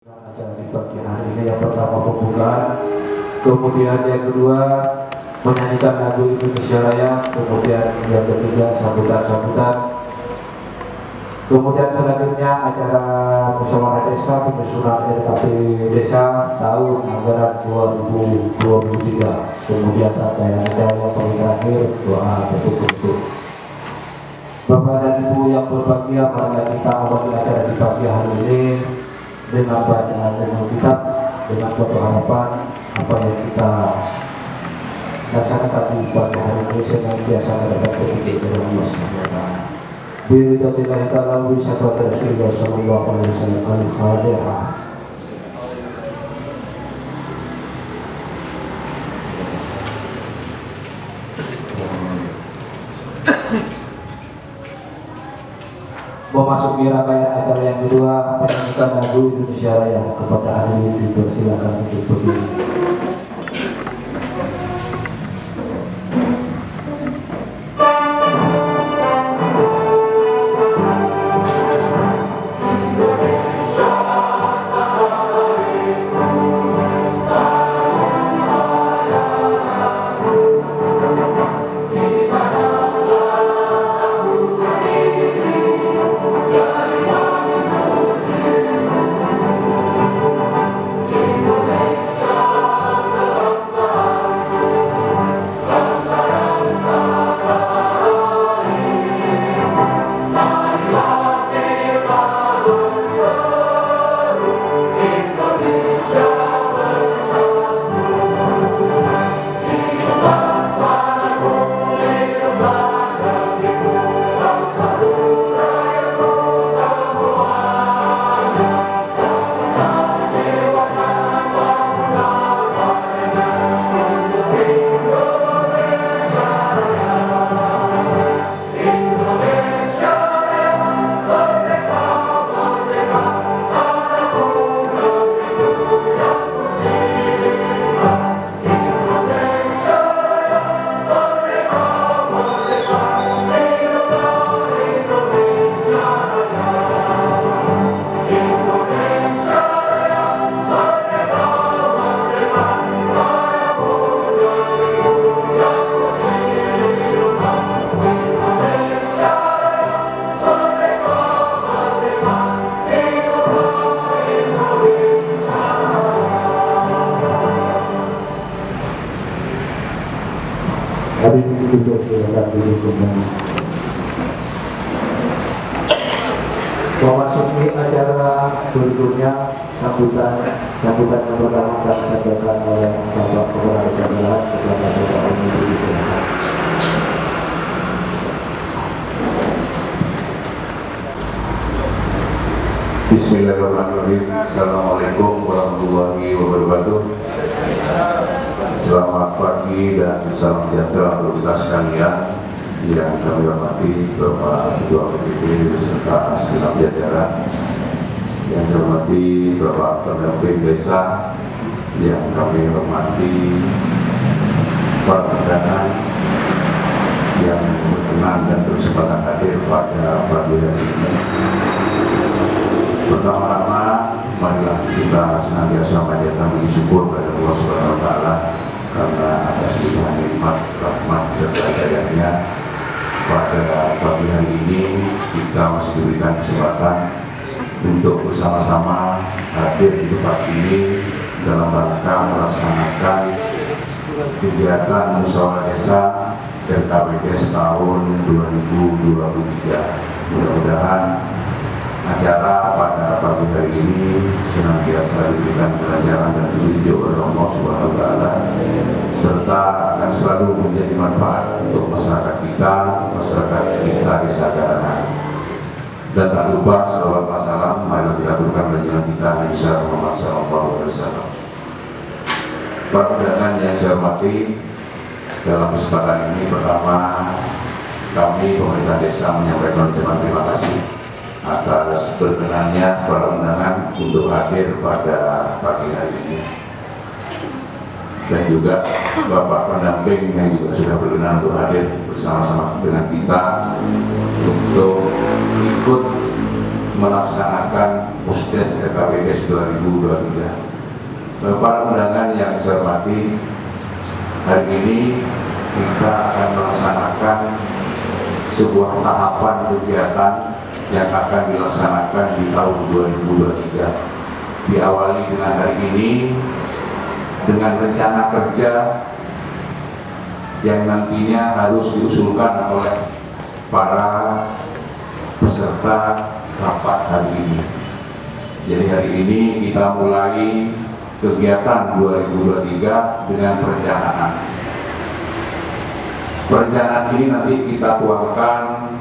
Acara di pagi hari ini yang pertama pembukaan, kemudian yang kedua menyanyikan lagu Indonesia Raya, kemudian yang ketiga sambutan-sambutan, kemudian selanjutnya acara musyawarah desa penyusunan RKP desa tahun anggaran 2023, kemudian acara yang paling terakhir doa tutup. Bapak dan Ibu yang berbahagia, mari kita awali acara di pagi hari ini dengan bacaan dan kitab, dengan suatu harapan apa yang kita laksanakan di pagi hari ini senantiasa mendapat petunjuk dari Allah SWT. Bismillahirrahmanirrahim. Rasulullah sallallahu alaihi wasallam. Al-Fatihah. Memasuki rangkaian acara yang kedua, menyanyikan lagu Indonesia Raya. Kepada ahli dipersilakan untuk berdiri. Hari ini duduk kembali. Memasuki acara berikutnya, sambutan yang pertama akan disampaikan oleh Bapak Kepala Desa Belahan kepada Bapak Ini dipersilakan. Bismillahirrahmanirrahim. Assalamualaikum warahmatullahi wabarakatuh. Selamat pagi dan salam sejahtera untuk kita sekalian yang kami hormati Bapak Ketua PPD beserta segenap jajaran, yang saya hormati Bapak Pendamping Desa, yang kami hormati para undangan yang berkenan dan berkesempatan hadir pada pagi hari ini. Pertama-tama, marilah kita senantiasa panjatkan puji syukur kepada Allah Subhanahu wa Ta'ala karena atas segala nikmat, rahmat, serta dayanya pada pagi hari ini kita masih diberikan kesempatan untuk bersama-sama hadir di tempat ini dalam rangka melaksanakan kegiatan musyawarah desa RKPDes tahun 2023. Mudah-mudahan acara pada pagi hari ini senantiasa diberikan pelajaran dan petunjuk oleh Allah Subhanahu wa Ta'ala, serta akan selalu menjadi manfaat untuk masyarakat kita desa Garangan. Dan tak lupa salawat wa salam mari kita berikan baginda kita Nabi Muhammad sallallahu alaihi wasallam. Para undangan yang saya hormati, dalam kesempatan ini pertama kami pemerintah desa menyampaikan terima kasih atas berkenannya para undangan untuk hadir pada pagi hari ini, dan juga Bapak Pendamping yang juga sudah berkenan untuk hadir bersama-sama dengan kita untuk ikut melaksanakan Musdes RKPDes 2023. Para undangan yang saya hormati, hari ini kita akan melaksanakan sebuah tahapan kegiatan yang akan dilaksanakan di tahun 2023. Diawali dengan hari ini dengan rencana kerja yang nantinya harus diusulkan oleh para peserta rapat hari ini. Jadi hari ini kita mulai kegiatan 2023 dengan perencanaan. Perencanaan ini nanti kita tuangkan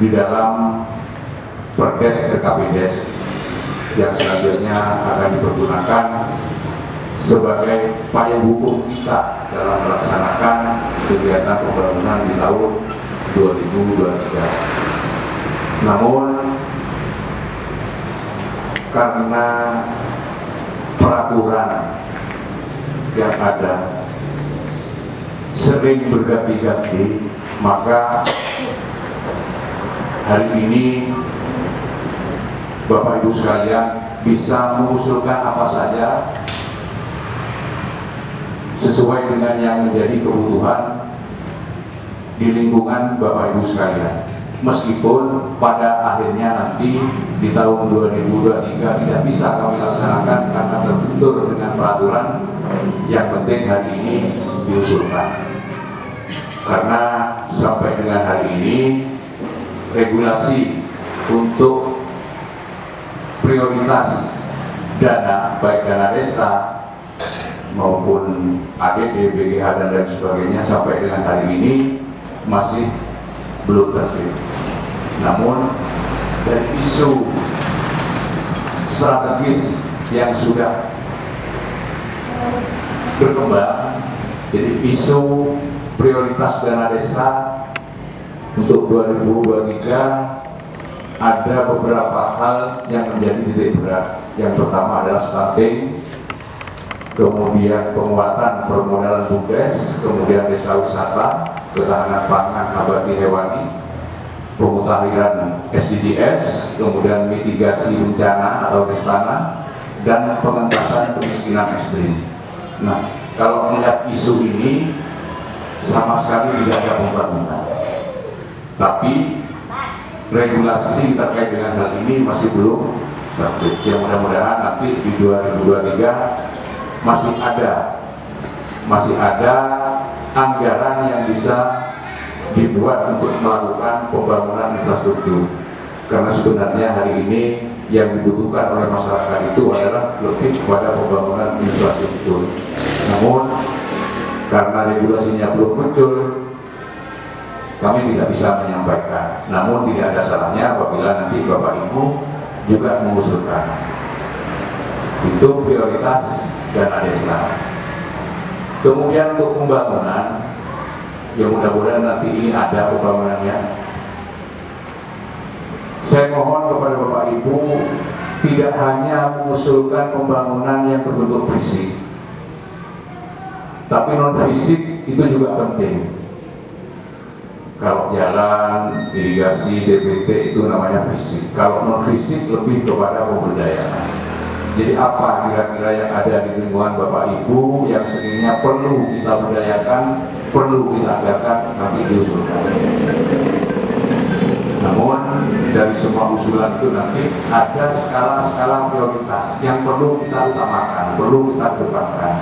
di dalam Perdes RKPDes yang selanjutnya akan dipergunakan sebagai payung hukum kita dalam melaksanakan kegiatan pembangunan di tahun 2023. Namun karena peraturan yang ada sering berganti-ganti, maka hari ini Bapak Ibu sekalian bisa mengusulkan apa saja sesuai dengan yang menjadi kebutuhan di lingkungan Bapak Ibu sekalian. Meskipun pada akhirnya nanti di tahun 2023 tidak bisa kami laksanakan karena terbentur dengan peraturan, yang penting hari ini diusulkan. Karena sampai dengan hari ini regulasi untuk prioritas dana, baik dana desa maupun AGD, BGH dan lain sebagainya sampai dengan hari ini masih belum tersebut. Namun dari isu strategis yang sudah berkembang, jadi isu prioritas dana desa untuk 2023 ada beberapa hal yang menjadi titik berat. Yang pertama adalah stunting, kemudian penguatan permodalan BUMDes, kemudian desa wisata, ketahanan pangan nabati hewani, pemutahiran SDGs, kemudian mitigasi bencana atau bencana, dan pengentasan kemiskinan ekstrim. Nah, kalau melihat isu ini sama sekali tidak ada pembangunan. Tapi regulasi terkait dengan hal ini masih belum terbit. Yang mudah-mudahan nanti di 2023 masih ada anggaran yang bisa dibuat untuk melakukan pembangunan infrastruktur. Karena sebenarnya hari ini yang dibutuhkan oleh masyarakat itu adalah lebih kepada pembangunan infrastruktur. Namun karena regulasinya belum muncul, kami tidak bisa menyampaikan. Namun tidak ada salahnya apabila nanti Bapak Ibu juga mengusulkan. Itu prioritas dana desa. Kemudian untuk pembangunan, ya mudah-mudahan nanti ini ada pembangunannya. Saya mohon kepada Bapak Ibu tidak hanya mengusulkan pembangunan yang berbentuk fisik, tapi non fisik itu juga penting. Kalau jalan, irigasi, DPT itu namanya fisik. Kalau non fisik lebih kepada pemberdayaan. Jadi apa kira-kira yang ada di lingkungan Bapak Ibu yang sekiranya perlu kita berdayakan, perlu kita anggarkan, nanti diusulkan. Namun dari semua usulan itu nanti ada skala-skala prioritas yang perlu kita utamakan, perlu kita depankan.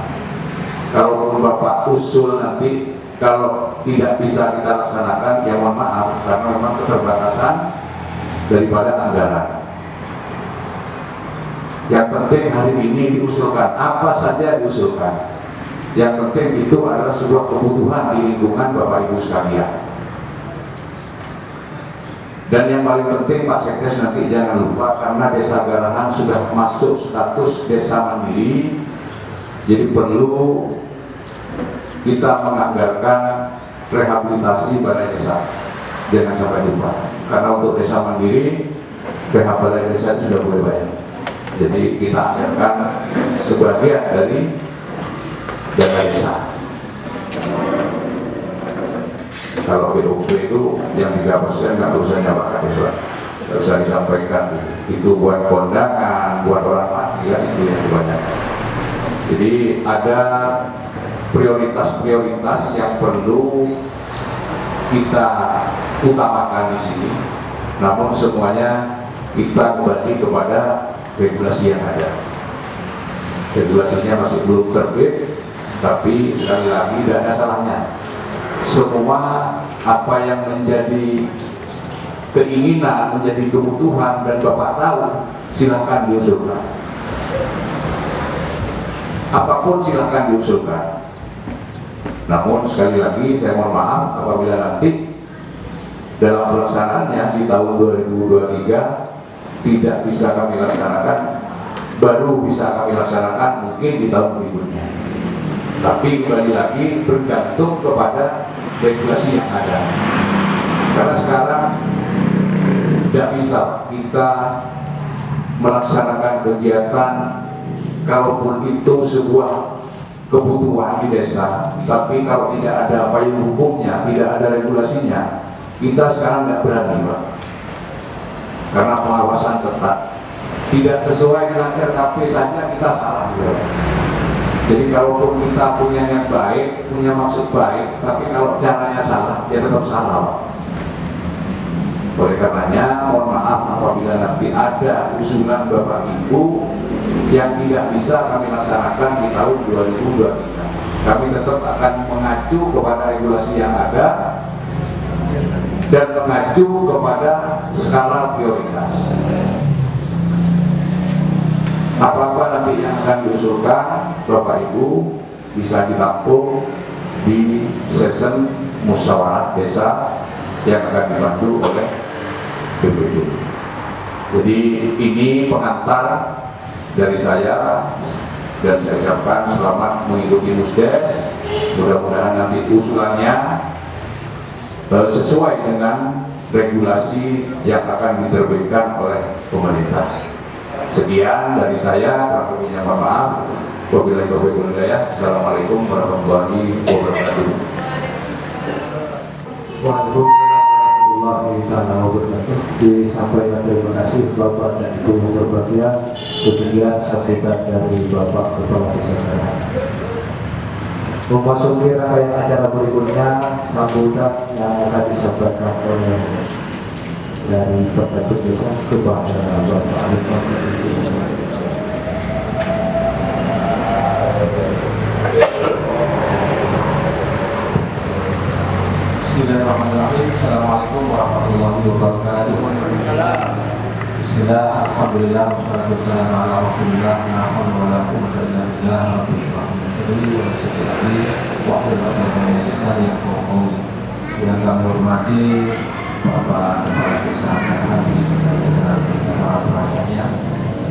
Kalau Bapak usul nanti, kalau tidak bisa kita laksanakan, ya mohon maaf, karena memang keterbatasan daripada anggaran. Yang penting hari ini diusulkan, apa saja diusulkan. Yang penting itu adalah sebuah kebutuhan di lingkungan Bapak Ibu sekalian. Dan yang paling penting Pak Sekdes nanti jangan lupa, karena Desa Garahan sudah masuk status desa mandiri, jadi perlu kita menganggarkan rehabilitasi balai desa. Jangan sampai lupa, karena untuk desa mandiri rehab balai desa itu sudah boleh bayar. Jadi kita anggarkan sebagian dari dana desa. Kalau BOP itu yang 3% nggak usah Pak Kades. Terus saya disampaikan itu buat kondangan, buat orang mati, ya itu yang banyak. Jadi ada prioritas-prioritas yang perlu kita utamakan di sini. Namun semuanya kita kembali kepada regulasi yang ada. Regulasinya masih belum terbit, tapi sekali lagi tidak ada salahnya. Semua apa yang menjadi keinginan, menjadi kebutuhan dan Bapak tahu, silahkan diusulkan. Apapun silahkan diusulkan. Namun sekali lagi saya mohon maaf apabila nanti dalam pelaksanaannya di tahun 2023 tidak bisa kami laksanakan, baru bisa kami laksanakan mungkin di tahun berikutnya. Tapi kembali lagi bergantung kepada regulasi yang ada. Karena sekarang tidak bisa kita melaksanakan kegiatan kalaupun itu sebuah kebutuhan di desa, tapi kalau tidak ada payung hukumnya, tidak ada regulasinya, kita sekarang tidak berani, Pak. Karena pengawasan ketat, tidak sesuai dengan RKP saja kita salah, Pak. Jadi kalaupun kita punya yang baik, punya maksud baik, tapi kalau caranya salah, dia tetap salah, Pak. Oleh karenanya, mohon maaf apabila nanti ada usulan Bapak Ibu yang tidak bisa kami laksanakan di tahun 2023. Kami tetap akan mengacu kepada regulasi yang ada dan mengacu kepada skala prioritas. Apa-apa nanti yang akan diusulkan Bapak Ibu bisa ditampung di session musyawarah desa yang akan dibantu oleh BPD. Jadi ini pengantar dari saya dan saya ucapkan selamat mengikuti Musdes. Mudah-mudahan nanti usulannya sesuai dengan regulasi yang akan diterbitkan oleh pemerintah. Sekian dari saya, kurang lebihnya mohon maaf. Wabillahi taufiq wal hidayah. Assalamualaikum warahmatullahi wabarakatuh. Waalaikumsalam warahmatullahi wabarakatuh. Disampaikan terima kasih Bapak dan Ibu yang berbahagia. Demikian sambutan dari Bapak Kepala Desa Garahan. Memasuki rangkaian acara berikutnya, sambutan yang akan disampaikan oleh dari Perangkat Desa kepada Bapak Alif Bismillahirrahmanirrahim. Assalamualaikum warahmatullahi wabarakatuh. Bismillah, alhamdulillah, wassalatu wassalamu ala rasulillah, la haula wala quwwata illa billah, rabbil alamin, wa sallallahu wa sallam. Yang kami hormati Bapak Kepala Desa Garahan bersama pelayannya,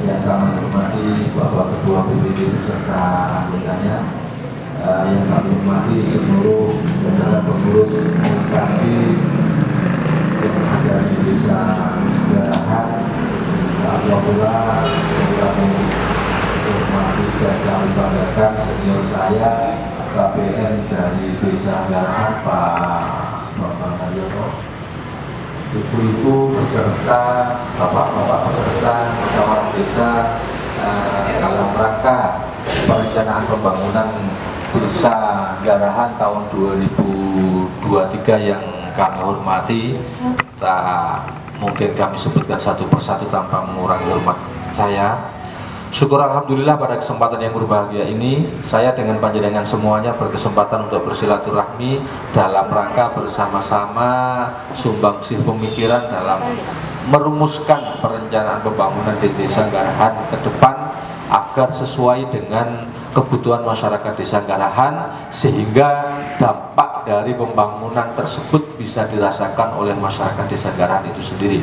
yang kami hormati Bapak Ketua BPD beserta anggotanya, yang kami hormati seluruh jajaran pengurus kami yang ada di Desa Garahan. Alhamdulillah, kami hormati dan kami banggakan senior saya KPN dari Desa Garahan, Pak Bambang Haryono, ibu-ibu beserta bapak-bapak beserta musyawarah desa dalam rangka perencanaan pembangunan Desa Garahan tahun 2023 yang kami hormati. Mungkin kami sebutkan satu persatu tanpa mengurangi hormat saya. Syukur alhamdulillah pada kesempatan yang berbahagia ini, saya dengan panjenengan semuanya berkesempatan untuk bersilaturahmi dalam rangka bersama-sama sumbangsih pemikiran dalam merumuskan perencanaan pembangunan di Desa Garahan ke depan agar sesuai dengan kebutuhan masyarakat Desa Garahan, sehingga dampak dari pembangunan tersebut bisa dirasakan oleh masyarakat Desa Garahan itu sendiri.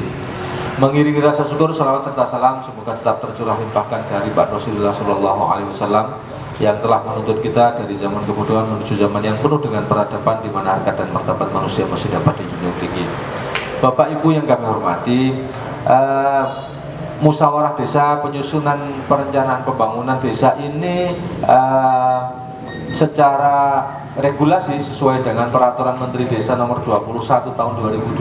Mengiringi rasa syukur, salawat serta salam semoga tetap tercurah limpahkan dari Pak Rasulullah Shallallahu Alaihi Wasallam yang telah menuntut kita dari zaman kebodohan menuju zaman yang penuh dengan peradaban, di mana harkat dan martabat manusia masih dapat dijunjung tinggi. Bapak Ibu yang kami hormati, musyawarah desa, penyusunan perencanaan pembangunan desa ini secara regulasi sesuai dengan Peraturan Menteri Desa Nomor 21 Tahun 2020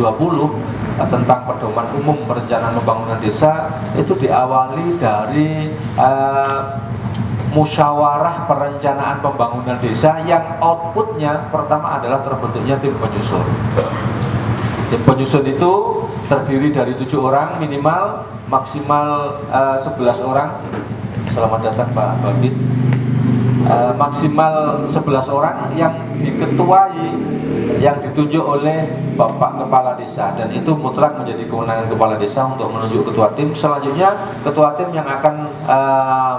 tentang pedoman umum perencanaan pembangunan desa, itu diawali dari musyawarah perencanaan pembangunan desa yang outputnya pertama adalah terbentuknya tim penyusun. Tim penyusun itu terdiri dari 7 orang minimal, maksimal 11 orang. Selamat datang Pak Babit. Maksimal 11 orang yang diketuai, yang ditunjuk oleh Bapak Kepala Desa, dan itu mutlak menjadi kewenangan Kepala Desa untuk menunjuk ketua tim. Selanjutnya ketua tim yang akan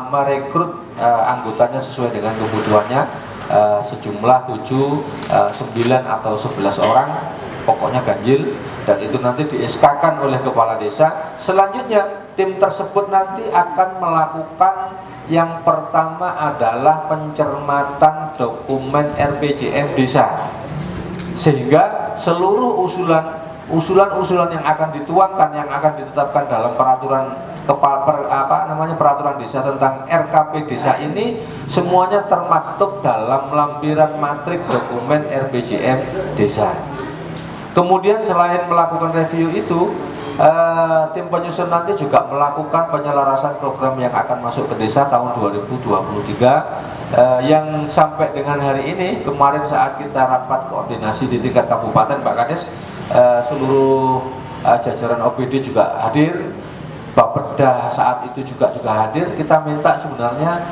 merekrut anggotanya sesuai dengan kebutuhannya, sejumlah 7, 9 atau 11 orang, pokoknya ganjil, dan itu nanti di-SK-kan oleh Kepala Desa. Selanjutnya tim tersebut nanti akan melakukan yang pertama adalah pencermatan dokumen RPJM desa, sehingga seluruh usulan yang akan dituangkan, yang akan ditetapkan dalam peraturan peraturan desa tentang RKP desa ini semuanya termaktub dalam lampiran matrik dokumen RPJM desa. Kemudian selain melakukan review itu, tim penyusun nanti juga melakukan penyelarasan program yang akan masuk ke desa tahun 2023, yang sampai dengan hari ini, kemarin saat kita rapat koordinasi di tingkat kabupaten Pak Kades, seluruh jajaran OPD juga hadir, Bapeda saat itu juga hadir. Kita minta sebenarnya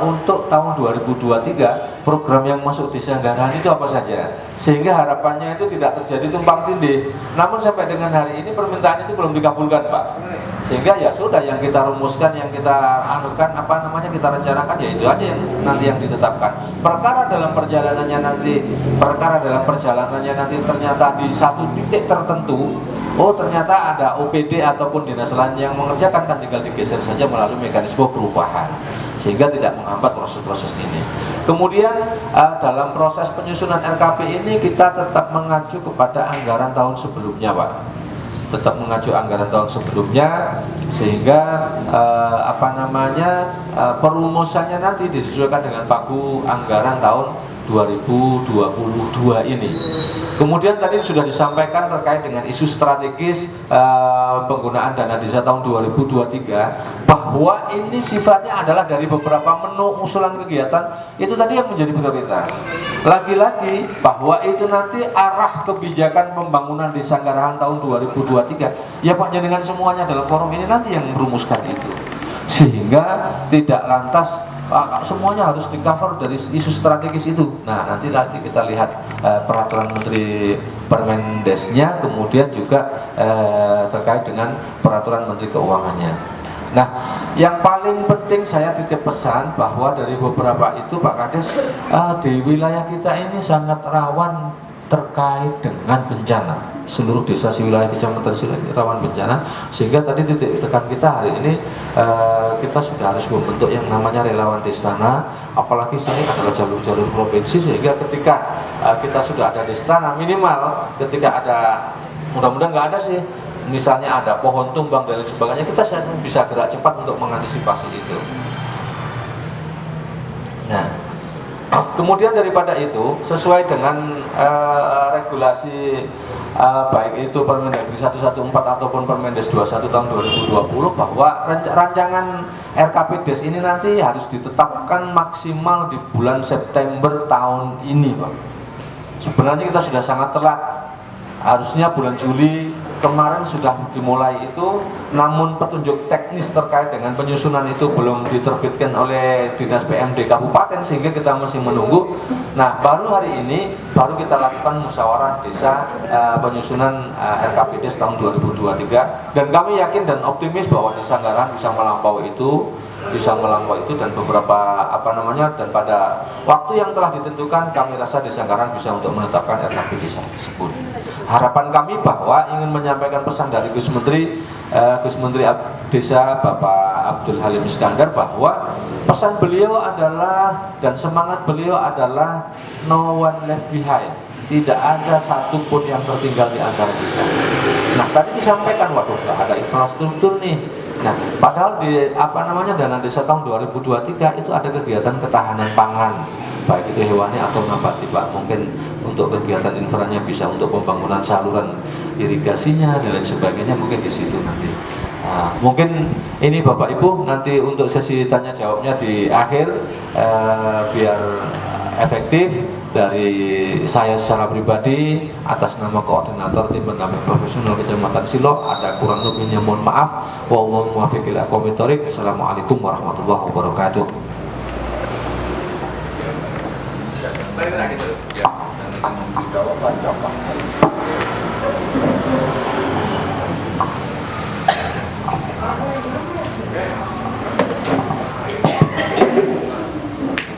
untuk tahun 2023 program yang masuk desa anggaran itu apa saja, sehingga harapannya itu tidak terjadi tumpang tindih. Namun sampai dengan hari ini permintaan itu belum dikabulkan Pak, sehingga ya sudah, yang kita rumuskan, yang kita anukan, kita rencanakan, ya itu aja yang nanti yang ditetapkan. Perkara dalam perjalanannya nanti ternyata di satu titik tertentu, oh ternyata ada OPD ataupun dinas lain yang mengerjakan, kan tinggal digeser saja melalui mekanisme perubahan, sehingga tidak menghambat proses-proses ini. Kemudian dalam proses penyusunan RKP ini kita tetap mengacu kepada anggaran tahun sebelumnya Pak, tetap mengacu anggaran tahun sebelumnya, sehingga perumusannya nanti disesuaikan dengan pagu anggaran tahun 2022 ini. Kemudian tadi sudah disampaikan terkait dengan isu strategis penggunaan dana desa tahun 2023, bahwa ini sifatnya adalah dari beberapa menu usulan kegiatan itu tadi yang menjadi prioritas. Lagi-lagi bahwa itu nanti arah kebijakan pembangunan desa anggaran tahun 2023, ya Pak, dengan semuanya dalam forum ini nanti yang merumuskan itu, sehingga tidak lantas semuanya harus di-cover dari isu strategis itu. Nah, nanti kita lihat peraturan Menteri Permendesnya, kemudian juga terkait dengan peraturan Menteri Keuangannya. Nah, yang paling penting saya titip pesan bahwa dari beberapa itu Pak Kades, di wilayah kita ini sangat rawan terkait dengan bencana. Seluruh desa di wilayah kecamatan Silang rawan bencana, sehingga tadi titik tekan kita hari ini kita sudah harus membentuk yang namanya relawan Destana, apalagi sini adalah jalur-jalur provinsi, sehingga ketika kita sudah ada Destana, minimal ketika ada, mudah-mudahan nggak ada sih, misalnya ada pohon tumbang dan sebagainya, kita bisa gerak cepat untuk mengantisipasi itu. Nah, kemudian daripada itu, sesuai dengan regulasi baik itu Permendagri 114 ataupun Permendes 21 tahun 2020, bahwa rancangan RKP Des ini nanti harus ditetapkan maksimal di bulan September tahun ini Pak. Sebenarnya kita sudah sangat telat, harusnya bulan Juli kemarin sudah dimulai itu, namun petunjuk teknis terkait dengan penyusunan itu belum diterbitkan oleh Dinas PMD Kabupaten, sehingga kita masih menunggu. Nah, baru hari ini baru kita lakukan musyawarah desa penyusunan RKP Des tahun 2023, dan kami yakin dan optimis bahwa Desa Anggaran bisa melampaui itu, dan beberapa dan pada waktu yang telah ditentukan kami rasa Desa Anggaran bisa untuk menetapkan RKP desa tersebut. Harapan kami bahwa ingin menyampaikan pesan dari Gus Menteri Desa Bapak Abdul Halim Iskandar, bahwa pesan beliau adalah dan semangat beliau adalah no one left behind, tidak ada satupun yang tertinggal di antara kita. Nah, tadi disampaikan, waduh, nggak ada infrastruktur nih. Nah, padahal di dana desa tahun 2023 itu ada kegiatan ketahanan pangan, baik itu hewani atau nabati Pak. Mungkin untuk kegiatan infranya bisa untuk pembangunan saluran irigasinya dan lain sebagainya, mungkin di situ nanti. Nah, mungkin ini Bapak Ibu nanti untuk sesi tanya jawabnya di akhir, biar efektif. Dari saya secara pribadi atas nama koordinator tim pendamping profesional Kecamatan Silo, ada kurang lebihnya mohon maaf. Wallahul muwaffiq ila aqwamit thoriq. Assalamualaikum warahmatullahi wabarakatuh.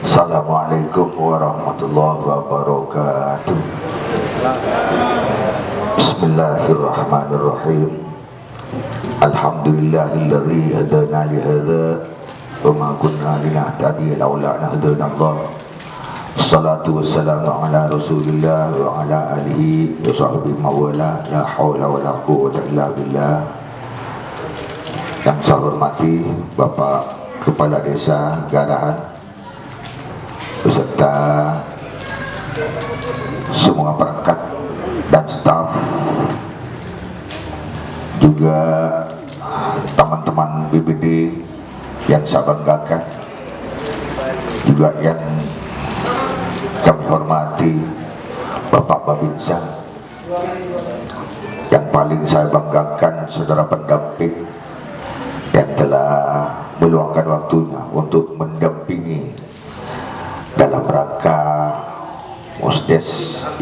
Assalamualaikum warahmatullahi wabarakatuh. Bismillahirrahmanirrahim. Alhamdulillahilladzi hadana li hadza wa ma kunna linahtadiya laula an hadana Allah. Salatu wassalamu ala Rasulillah wa ala alihi wa sahbihi mawala. La haula wa la quwwata illa billah. Yang saya hormati Bapak Kepala Desa Garahan beserta semua perangkat dan staf, juga teman-teman BPD yang saya banggakan, juga yang kami hormati Bapak Babinsa, yang paling saya banggakan saudara pendamping yang telah meluangkan waktunya untuk mendampingi dalam rangka Musdes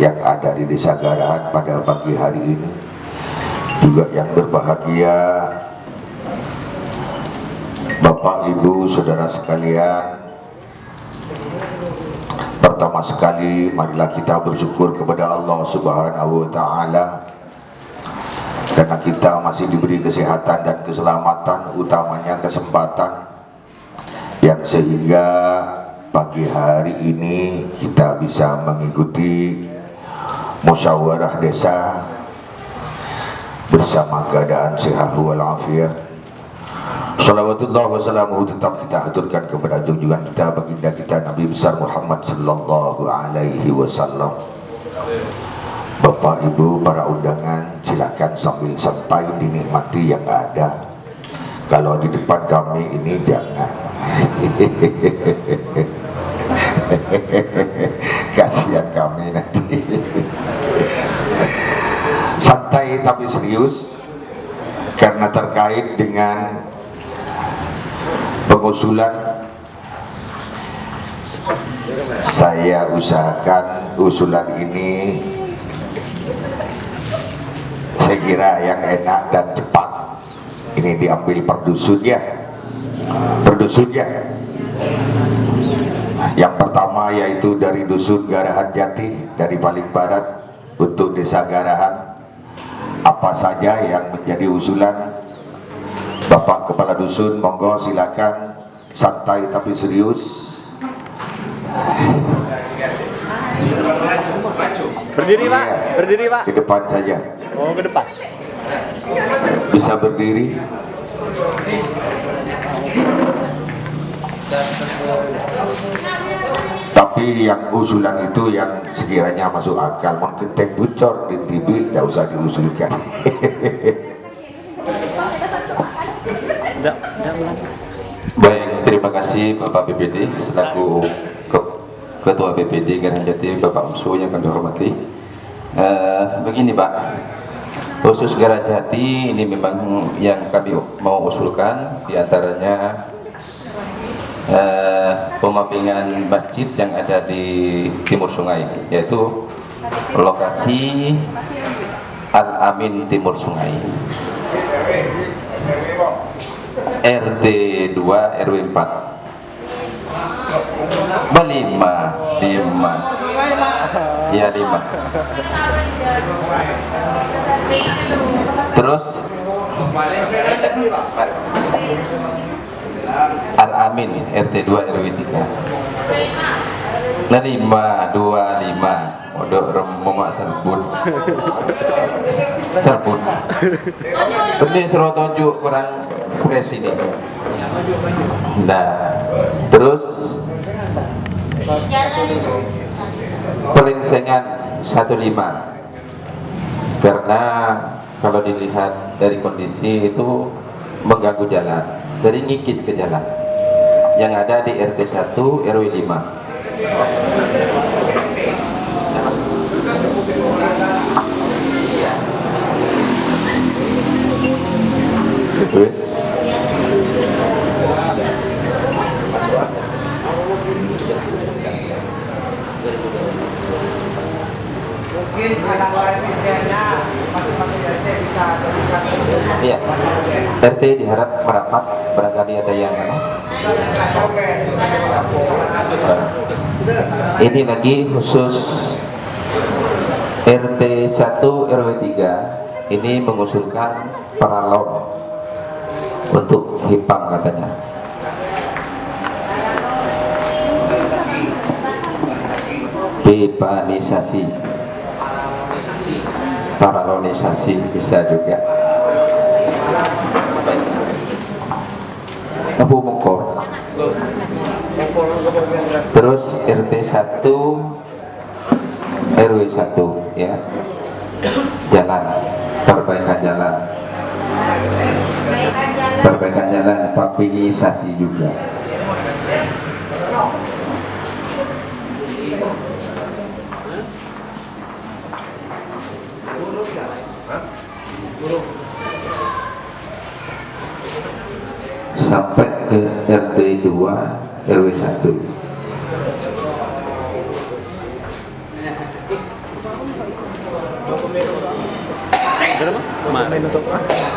yang ada di Desa Garahan pada pagi hari ini. Juga yang berbahagia Bapak Ibu saudara sekalian, pertama sekali marilah kita bersyukur kepada Allah Subhanahu wa taala karena kita masih diberi kesehatan dan keselamatan, utamanya kesempatan yang sehingga pagi hari ini kita bisa mengikuti musyawarah desa bersama keadaan sehat walafiat. Salawatullah wa salamuhu tetap kita aturkan kepada junjungan kita, baginda kita Nabi besar Muhammad sallallahu alaihi wasallam. Bapak Ibu para undangan, silakan sambil santai dinikmati yang ada. Kalau di depan kami ini jangan. Kasihan kami nanti. Santai tapi serius karena terkait dengan pengusulan. Saya usahakan usulan ini saya kira yang enak dan cepat. Ini diambil per dusun ya. Yang pertama yaitu dari dusun Garahan Jati, dari paling barat untuk Desa Garahan. Apa saja yang menjadi usulan Bapak Kepala Dusun, monggo silakan, santai tapi serius. Berdiri Pak, berdiri Pak. Ke depan saja. Oh, ke depan. Bisa berdiri. Tapi yang usulan itu yang sekiranya masuk akal, mungkin tek bocor di TV tidak usah diusulkan. Baik, terima kasih Bapak BPD selaku Ketua BPD Garahan Jati, Bapak Umsu yang kami hormati. Begini Pak, khusus Garahan Jati ini memang yang kami mau usulkan diantaranya pemappingan masjid yang ada di timur sungai, yaitu lokasi Al-Amin Timur Sungai, RT 2 RW 4 5 ya 5. Terus Al-Amin RT 2 RW 3 525 Odok Romomak Serbun ini seru tunjuk kurang fresh ini. Nah terus Pelengsengan 15, karena kalau dilihat dari kondisi itu mengganggu jalan, dari ngikis ke jalan yang ada di RT 1 RW 5. Terus Mungkin kalau efisiennya masing-masing RT bisa iya, RT diharap merapat, barangkali ada yang ini lagi khusus RT 1 RW 3 ini mengusulkan paralon untuk HIPAM katanya. Pipanisasi, paralonisasi bisa juga. Abu Mengkor. Terus RT 1 RW 1 ya. Jalan, perbaikan jalan. Perbaikan jalan, papinisasi juga. Sampai ke RT 2 RW 1.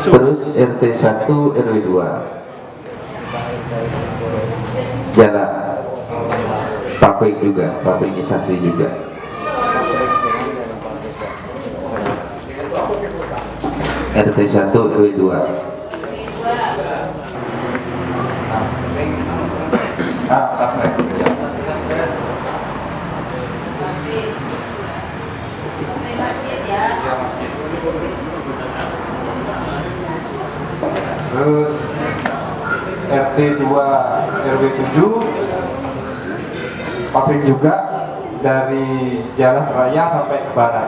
Terus RT 1 RW 2 jalan, pabrik juga, pabrikisasi juga. RT 1 RW 2 sampai ya. Terus RT 2 RW 7 pabrik juga dari jalan raya sampai ke barat.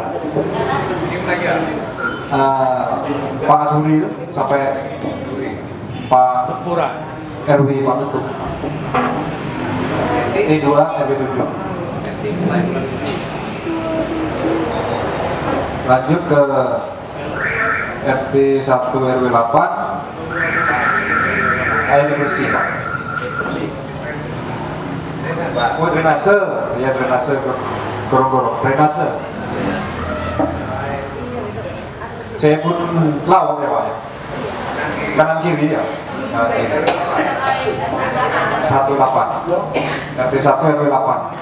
Pak Asuri sampai Pak Sepura RW Pak Tutup. RT 2 RW 7. Lanjut ke RT 1 RW 8 air bersih Pak. Oh drainase, ya drainase gorong-gorong, drainase. Saya pun laut ya Pak ya. Kanan kiri ya. 18 RT 1 RW 8.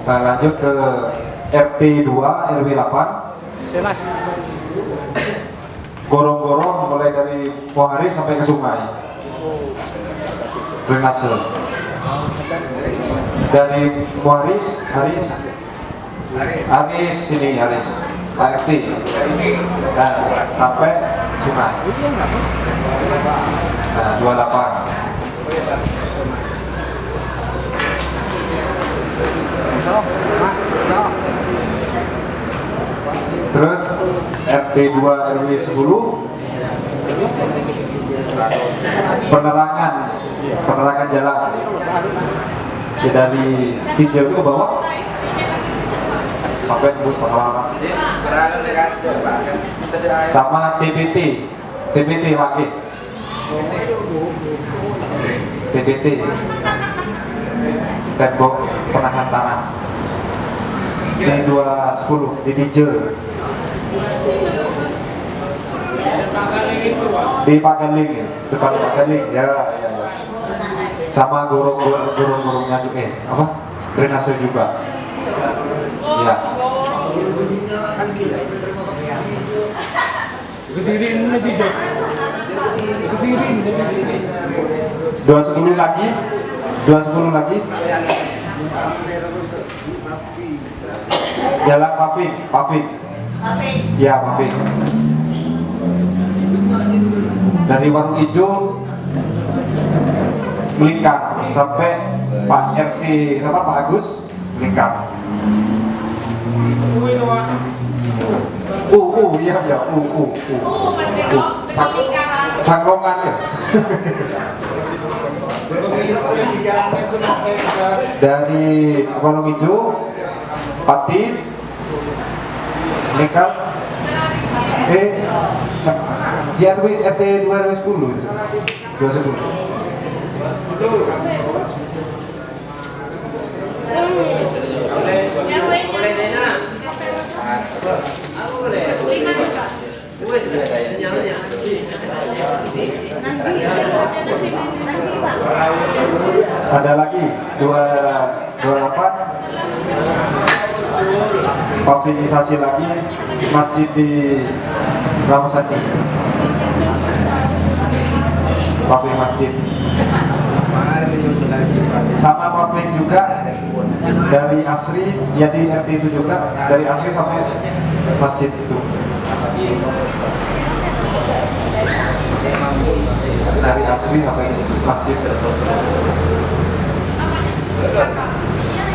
Nah, lanjut ke RT 2 RW 8. Gorong-gorong mulai dari Pohari sampai ke sungai. Drainase. Dari Muharis, Haris sini Haris, AFT, dan sampai sungai. Nah, 28. Terus RT 2 RW 10 penerangan jalan ya, dari hijau itu ke bawah sampai tembus Pahlawan sama TPT wakil TPT tembok penahan tanah yang 210 di Tijer di Pagaling ya, depan Pagaling ya. Sama gorong-gorongnya juga apa drainase juga ya. Ketirin lagi Jack. Ketirin. 210 lagi. Jalan Papin. Ya, Papin. Dari warung hijau lingkar sampai Pak RT apa Pak Agus lingkar. Iya ya, Mas Bego, betul sangkongan ya. Dari warung hijau Pati lingkar di RW RT 2010 Ada lagi 28 optimisasi lagi masjid di Ramasati, pabrik masjid sama pabrik juga dari Asri ya di RT itu juga dari Asri sampai masjid itu dari Asri sampai masjid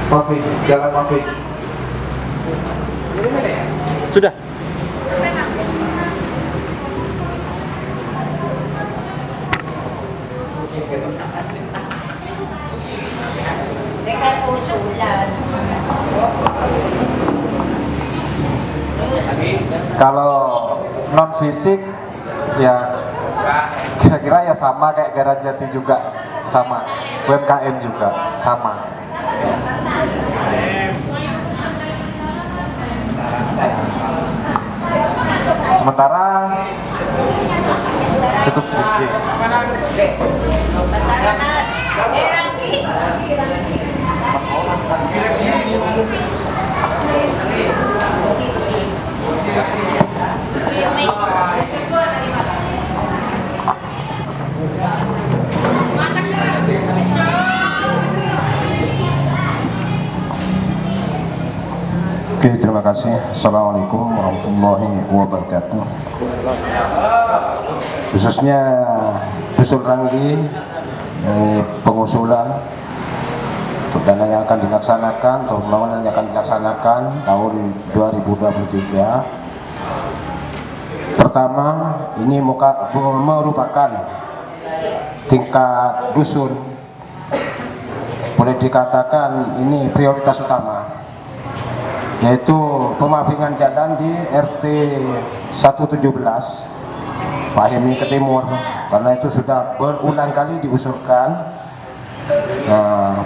pabrik jalan pabrik Sudah. Dekat usulan. Kalau non fisik ya kira-kira ya sama kayak Garaj Jati juga sama, UMKM juga sama. Sementara tutup fisik. Basaranas. Erangki. Oke, terima kasih. Assalamualaikum warahmatullahi wabarakatuh. Khususnya Dusun Ranggi, pengusulan untuk dana yang akan dilaksanakan atau pembangunan yang akan dilaksanakan tahun 2023. Pertama, ini merupakan tingkat dusun, boleh dikatakan ini prioritas utama, yaitu pemavingan jalan di RT 117 Pak Hemi ke timur, karena itu sudah berulang kali diusulkan. Nah,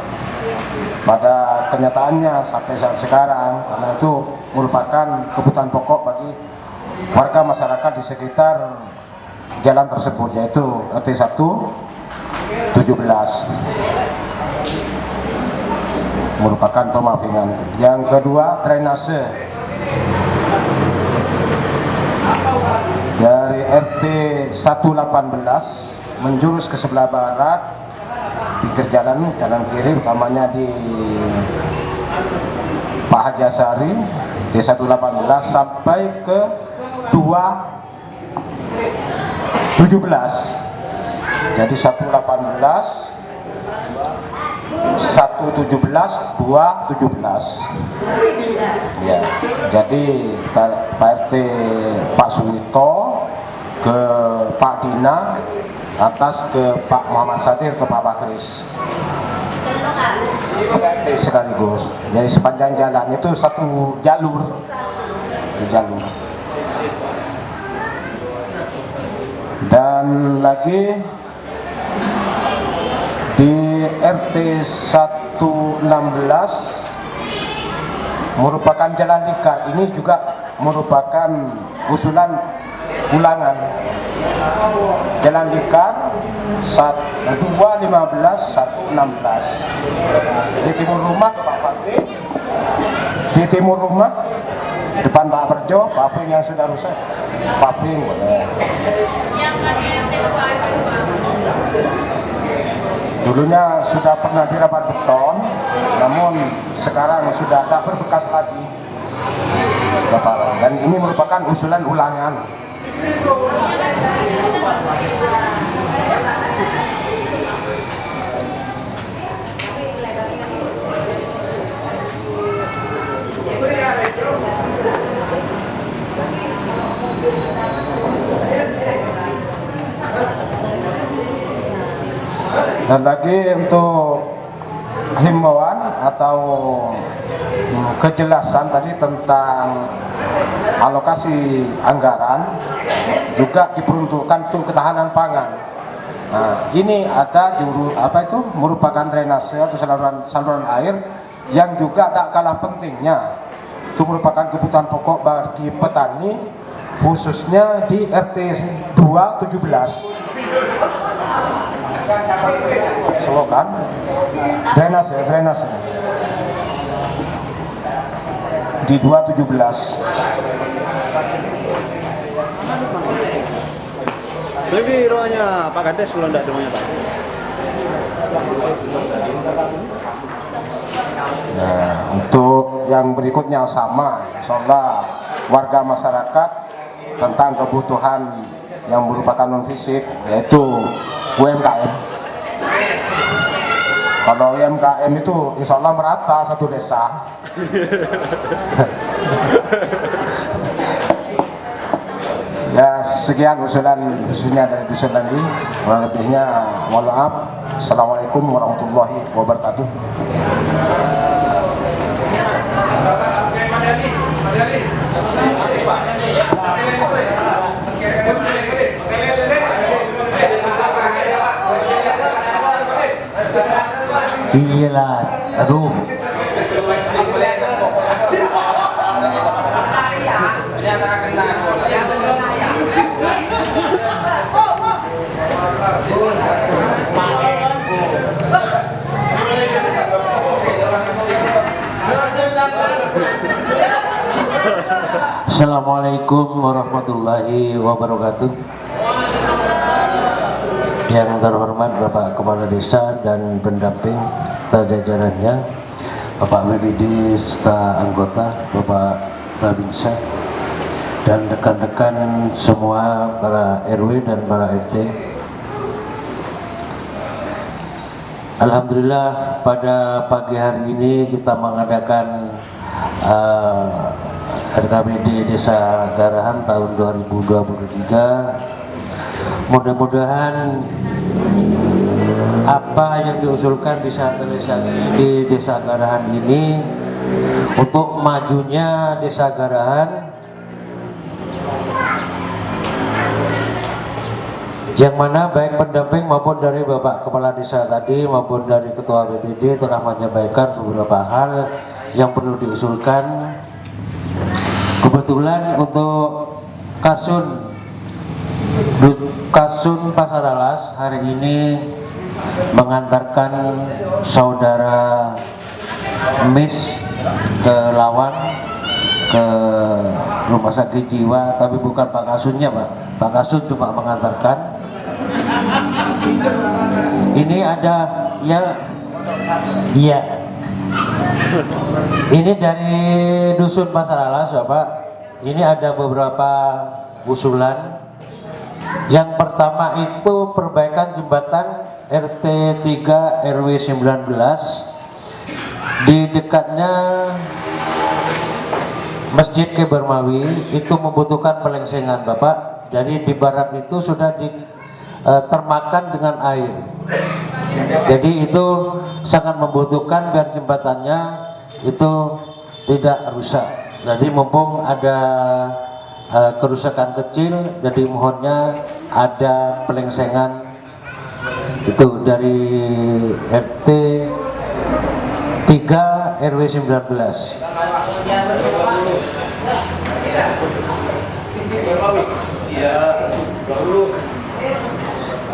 pada kenyataannya sampai saat sekarang, karena itu merupakan kebutuhan pokok bagi warga masyarakat di sekitar jalan tersebut, yaitu RT 117 merupakan pemavingan. Yang kedua, drainase dari RT 118 menjurus ke sebelah barat, pinggir jalan kiri, utamanya di Pak Haji Asari di 118 sampai ke 217. Jadi 118 117 217 ya. Jadi Pak RT Pak Suwito ke Pak Dina, atas ke Pak Muhammad Sadir, ke Pak Bakris sekaligus. Jadi sepanjang jalan itu satu jalur. Dan lagi di RT 116 merupakan jalan lingkar. Ini juga merupakan usulan ulangan. Jalan lingkar 215 116 di timur rumah Pak Fatih, di timur rumah depan Pak Berjo, paving yang sudah rusak, paving boleh. Dulunya sudah pernah dirapat beton, namun sekarang sudah tak berbekas lagi. Dan ini merupakan usulan ulangan. Dan lagi untuk himbauan atau kejelasan tadi tentang alokasi anggaran juga diperuntukkan untuk ketahanan pangan. Nah, ini ada merupakan drainase atau saluran air yang juga tak kalah pentingnya. Itu merupakan kebutuhan pokok bagi petani khususnya di RT 217. Selokan drainase di 217. Lagi rumahnya Pak Kades kalau enggak rumahnya Pak. Nah, untuk yang berikutnya sama, insyaallah warga masyarakat tentang kebutuhan yang merupakan non fisik yaitu UMKM. Kalau UMKM itu insyaallah merata satu desa. Ya, sekian usulannya dari dusun tadi. Kurang lebihnya mohon maaf. Assalamualaikum warahmatullahi wabarakatuh. Iyalah, aduh. Assalamualaikum warahmatullahi wabarakatuh. Yang terhormat Bapak Kepala Desa dan pendamping jajarannya, Bapak WBD serta anggota, Bapak Babinsa, dan rekan-rekan semua para RW dan para RT. Alhamdulillah pada pagi hari ini kita mengadakan RKPD Desa Garahan tahun 2023. Mudah-mudahan apa yang diusulkan bisa terrealisasi di Desa Garahan ini untuk majunya Desa Garahan, yang mana baik pendamping maupun dari Bapak Kepala Desa tadi maupun dari Ketua BPD telah menyampaikan beberapa hal yang perlu diusulkan. Kebetulan untuk Kasun Pasar Alas hari ini mengantarkan saudara Miss ke Lawang ke rumah sakit jiwa, tapi bukan Pak Kasunnya Pak. Pak Kasun cuma mengantarkan. Ini ada iya. Ini dari dusun Pasar Alas Bapak. Ini ada beberapa usulan. Yang pertama itu perbaikan jembatan RT 3 RW 19 di dekatnya Masjid Kebermawi, itu membutuhkan pelengsengan Bapak. Jadi di barat itu sudah termakan dengan air. Jadi itu sangat membutuhkan biar jembatannya itu tidak rusak. Jadi mumpung ada kerusakan kecil, jadi mohonnya ada pelengsengan itu dari RT 3 RW 19.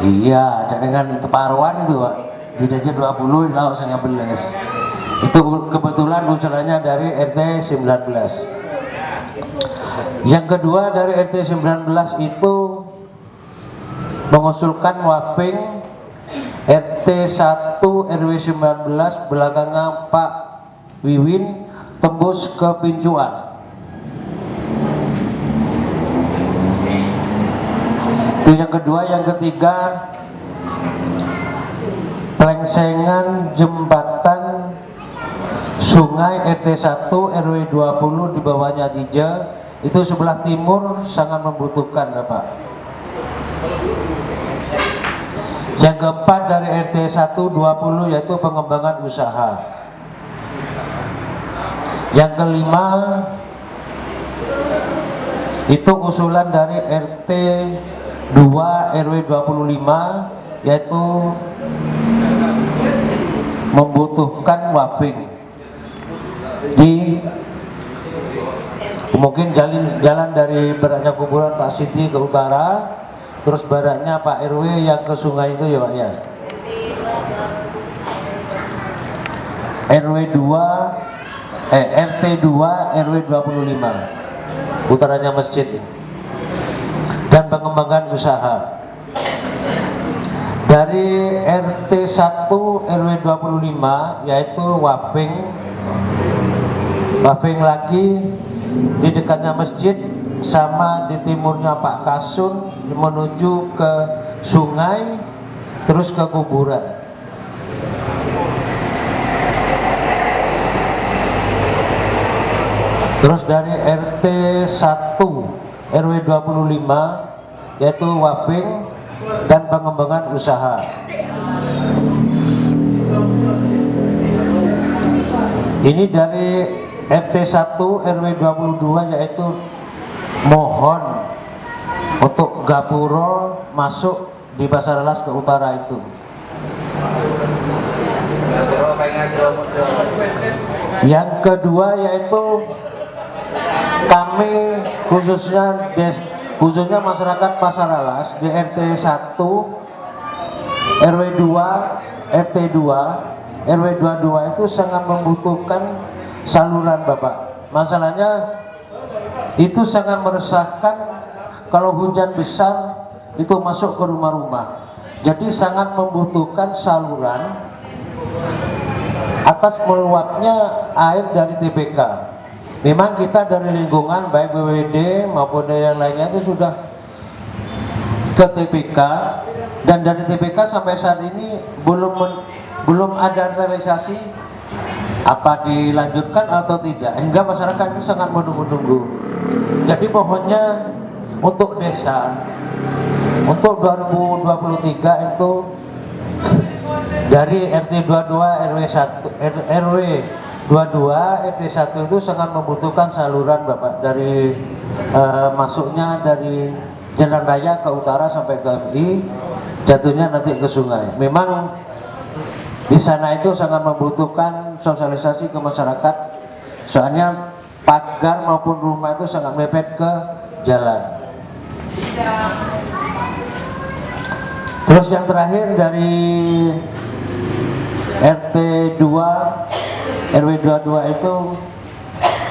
Iya, dengan teparuan itu Pak, di DJ 20 kalau saya beles. Itu kebetulan usulannya dari RT 19. Yang kedua dari RT 19 itu mengusulkan mapping RT 1 RW 19 belakangnya Pak Wiwin tembus ke Pincuan. Itu yang kedua. Yang ketiga, pelengsengan jembatan Sungai RT 1 RW 20 di bawahnya Tija, itu sebelah timur sangat membutuhkan Bapak. Yang keempat dari RT 120 yaitu pengembangan usaha. Yang kelima itu usulan dari RT 2 RW 25 yaitu membutuhkan wafing di mungkin jalan dari baratnya kuburan Pak Siti ke utara, terus baratnya Pak RW yang ke sungai itu ya Pak ya. RT 2 RW 25 utaranya masjid dan pengembangan usaha. Dari RT 1 RW 25 yaitu wafing lagi di dekatnya masjid sama di timurnya Pak Kasun menuju ke sungai terus ke kuburan. Terus dari RT 1 RW 25 yaitu wafing dan pengembangan usaha. Ini dari RT 1 RW 22 yaitu mohon untuk gapuro masuk di Basaralas ke utara itu. Yang kedua yaitu kami khususnya masyarakat Basaralas di RT 1 RW 2 RT 2 RW 22 itu sangat membutuhkan saluran Bapak. Masalahnya itu sangat meresahkan kalau hujan besar itu masuk ke rumah-rumah. Jadi sangat membutuhkan saluran atas meluapnya air dari TPK. Memang kita dari lingkungan baik BWD maupun dari yang lainnya itu sudah ke TPK, dan dari TPK sampai saat ini belum ada realisasi apa dilanjutkan atau tidak, hingga masyarakat itu sangat menunggu-nunggu. Jadi pohonnya untuk desa untuk 2023 itu dari RT 22 RW 22 RT 1 itu sangat membutuhkan saluran Bapak, dari masuknya dari jalan raya ke utara sampai ke MI, jatuhnya nanti ke sungai. Memang di sana itu sangat membutuhkan sosialisasi ke masyarakat, soalnya pagar maupun rumah itu sangat mepet ke jalan. Terus yang terakhir dari RT 2 RW 22 itu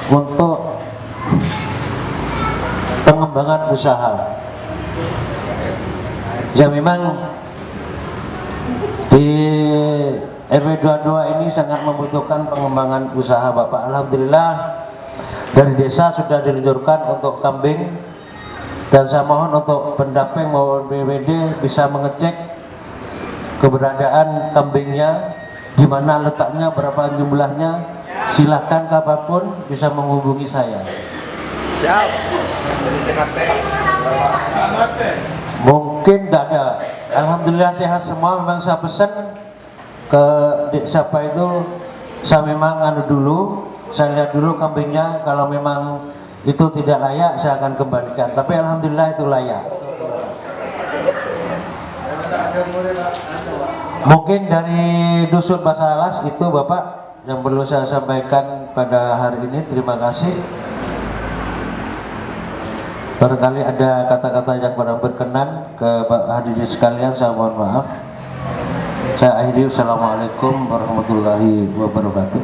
untuk pengembangan usaha. Ya memang di RW 22 ini sangat membutuhkan pengembangan usaha Bapak. Alhamdulillah dari desa sudah diluncurkan untuk kambing, dan saya mohon untuk pendamping maupun BWD bisa mengecek keberadaan kambingnya, di mana letaknya, berapa jumlahnya. Silahkan kapanpun bisa menghubungi saya. Siap. Mungkin tidak ada. Alhamdulillah sehat semua. Memang saya pesan ke siapa itu, saya memang saya lihat dulu kambingnya, kalau memang itu tidak layak saya akan kembalikan, tapi alhamdulillah itu layak. Mungkin dari Dusun Basaralas itu Bapak yang perlu saya sampaikan pada hari ini. Terima kasih. Barangkali ada kata-kata yang kurang berkenan ke hadirin sekalian, saya mohon maaf. Saya akhiri. Assalamualaikum warahmatullahi wabarakatuh.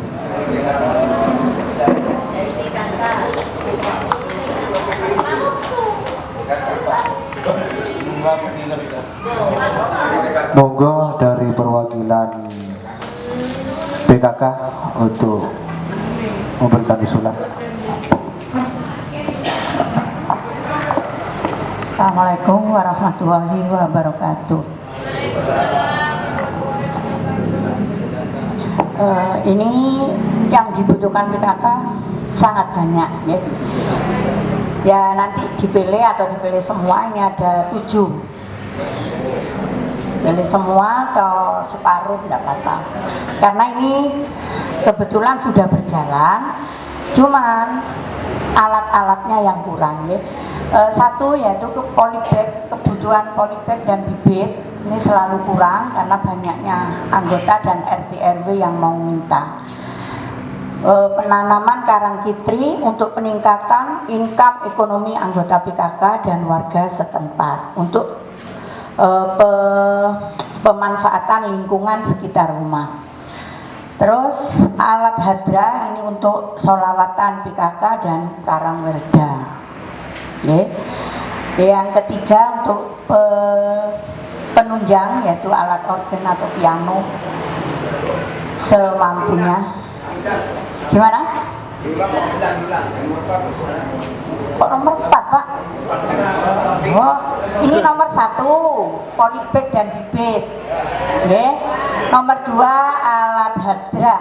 Monggo dari perwakilan PKK untuk memberikan usulan. Assalamualaikum warahmatullahi wabarakatuh. Ini yang dibutuhkan PKK sangat banyak ya. Ya nanti dipilih atau dipilih semua, ini ada 7. Pilih semua atau separuh tidak apa-apa. Karena ini kebetulan sudah berjalan, cuman alat-alatnya yang kurang ya. Satu yaitu polybag, kebutuhan polybag dan bibit ini selalu kurang karena banyaknya anggota dan RT RW yang mau minta. Penanaman karangkitri untuk peningkatan income ekonomi anggota PKK dan warga setempat untuk pemanfaatan lingkungan sekitar rumah. Terus alat hadra ini untuk sholawatan PKK dan karangwerda. Yang ketiga untuk penunjang yaitu alat organ atau piano semampunya. Gimana? Kok nomor 4 Pak? Oh, ini nomor 1 polybag dan bibit. Nomor 2 alat hadra.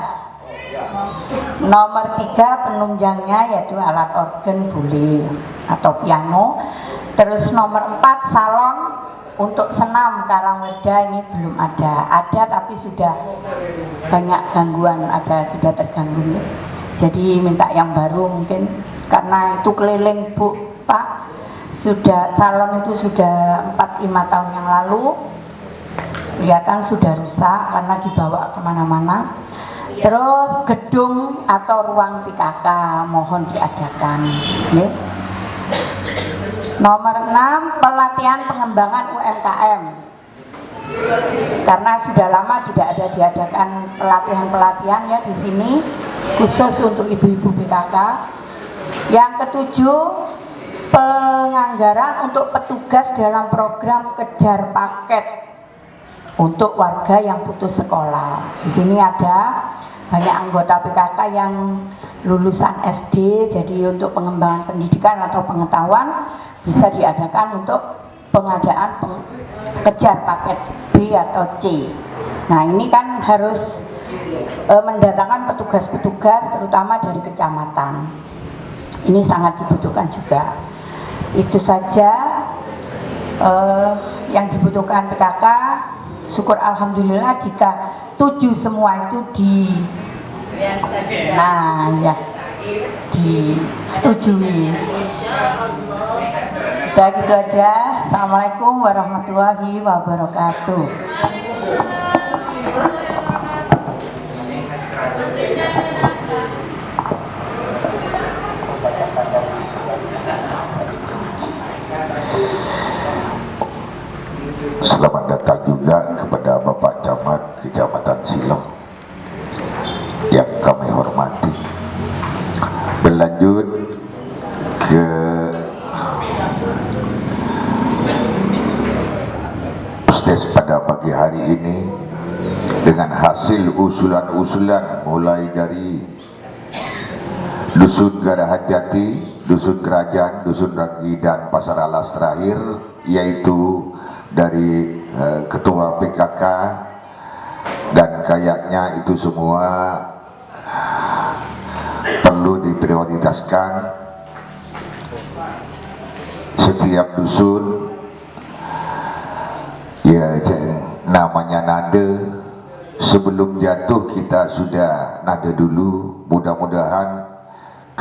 Nomor 3 penunjangnya yaitu alat organ boleh atau piano. Terus nomor 4 salon untuk senam karangwerda ini belum ada tapi sudah banyak gangguan, sudah terganggu. Jadi minta yang baru mungkin karena itu keliling Bu Pak, sudah salon itu sudah 4-5 tahun yang lalu kelihatan sudah rusak karena dibawa kemana-mana. Terus gedung atau ruang PKK mohon diadakan. Nomor 6 pelatihan pengembangan UMKM. Karena sudah lama tidak ada diadakan pelatihan ya di sini khusus untuk ibu-ibu PKK. Yang ketujuh penganggaran untuk petugas dalam program kejar paket untuk warga yang putus sekolah. Di sini ada banyak anggota PKK yang lulusan SD, jadi untuk pengembangan pendidikan atau pengetahuan bisa diadakan untuk pengadaan kejar paket B atau C. Nah ini kan harus mendatangkan petugas-petugas terutama dari kecamatan. Ini sangat dibutuhkan juga. Itu saja yang dibutuhkan PKK. Syukur alhamdulillah jika 7 semua itu disetujui. Udah gitu aja. Assalamualaikum warahmatullahi wabarakatuh. Selamat datang juga kepada Bapak Camat Kecamatan Silong yang kami hormati. Berlanjut ke stage pada pagi hari ini dengan hasil usulan-usulan mulai dari Dusun Garahan Jati, Dusun Kerajaan, Dusun Ranggi dan Pasar Alas terakhir, yaitu dari Ketua PKK, dan kayaknya itu semua perlu diprioritaskan. Setiap dusun ya namanya nada, sebelum jatuh kita sudah nada dulu, mudah-mudahan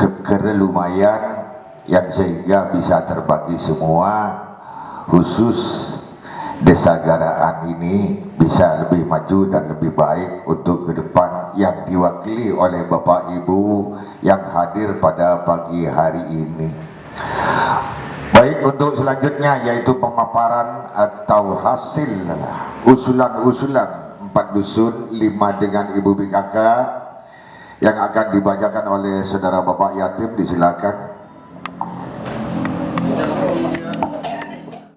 keker lumayan yang sehingga bisa terbagi semua, khusus Desa Garaan ini bisa lebih maju dan lebih baik untuk ke depan, yang diwakili oleh Bapak Ibu yang hadir pada pagi hari ini. Baik, untuk selanjutnya yaitu pemaparan atau hasil usulan-usulan 4 dusun 5 dengan Ibu PKK yang akan dibacakan oleh Saudara Bapak Yatim, disilakan.